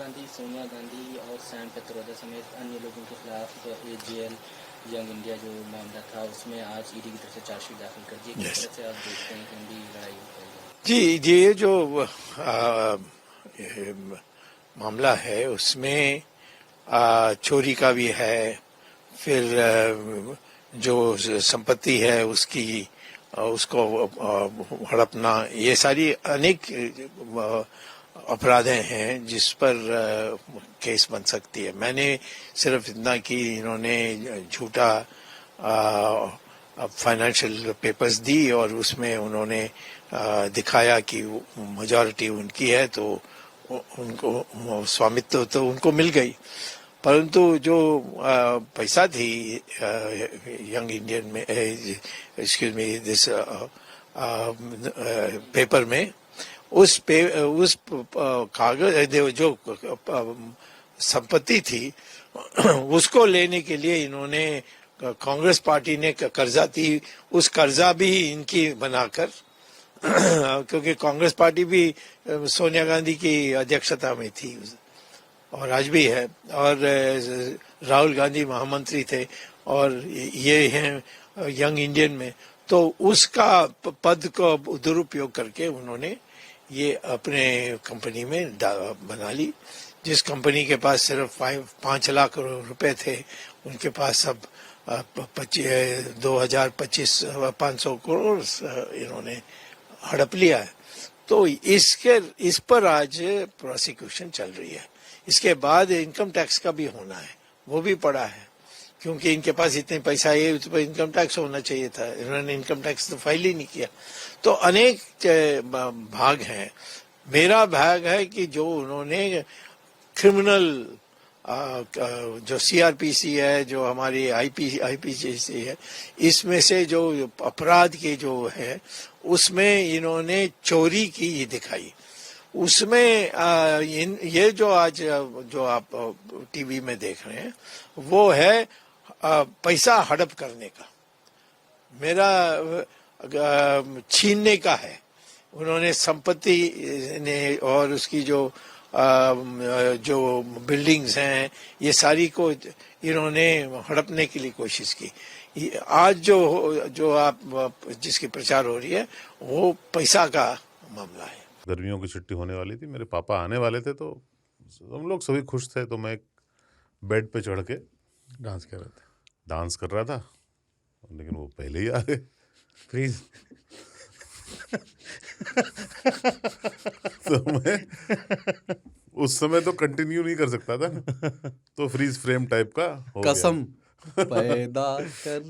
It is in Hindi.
गांधी, सोनिया गांधी और सैम पित्रोदा समेत अन्य लोगों के खिलाफ एजेएल यंग इंडिया जो मामला था उसमें आज ईडी की तरफ से चार्जशीट दाखिल कर दी। किस तरह से आप देखते हैं कि उनकी लड़ाई हो जी, ये जो ये मामला है उसमें चोरी का भी है, फिर जो संपत्ति है उसकी उसको हड़पना, ये सारी अनेक अपराधें हैं जिस पर केस बन सकती है। मैंने सिर्फ इतना कि इन्होंने झूठा फाइनेंशियल पेपर्स दी और उसमें उन्होंने दिखाया कि मेजॉरिटी उनकी है, तो उनको स्वामित्व तो उनको मिल गई, परंतु जो पैसा थी यंग इंडियन में, एक्सक्यूज मी, दिस पेपर में, उस कागज जो संपत्ति थी उसको लेने के लिए इन्होंने, कांग्रेस पार्टी ने कर्जा थी, उस कर्जा भी इनकी बनाकर क्योंकि कांग्रेस पार्टी भी सोनिया गांधी की अध्यक्षता में थी और आज भी है, और राहुल गांधी महामंत्री थे और ये हैं यंग इंडियन में, तो उसका पद को दुरुपयोग करके उन्होंने ये अपने कंपनी में बना ली। जिस कंपनी के पास सिर्फ 5 लाख रुपए थे, उनके पास अब 500 करोड़ इन्होंने हड़प लिया है। तो इस पर आज प्रोसिक्यूशन चल रही है। इसके बाद इनकम टैक्स का भी होना है, वो भी पड़ा है, क्योंकि इनके पास इतने पैसा है, उस पर इनकम टैक्स होना चाहिए था, इन्होंने इनकम टैक्स तो फाइल ही नहीं किया। तो अनेक भाग हैं। मेरा भाग है कि जो उन्होंने क्रिमिनल जो सीआरपीसी है, जो हमारी आईपीसी है, इसमें से जो अपराध के जो है उसमें इन्होंने चोरी की ये दिखाई। उसमें ये जो आज जो आप टीवी में देख रहे हैं वो है पैसा हड़प करने का, मेरा छीनने का है। उन्होंने संपत्ति ने और उसकी जो बिल्डिंग्स हैं, ये सारी को इन्होंने हड़पने के लिए कोशिश की। आज जो आप जिसकी प्रचार हो रही है वो पैसा का मामला है। गर्मियों की छुट्टी होने वाली थी, मेरे पापा आने वाले थे, तो हम लोग सभी खुश थे। तो मैं बेड पे चढ़ के डांस कर रहा था, लेकिन वो पहले ही आ गए। प्लीज तो मैं उस समय तो कंटिन्यू नहीं कर सकता था, तो फ्रीज फ्रेम टाइप का हो कसम पैदा कर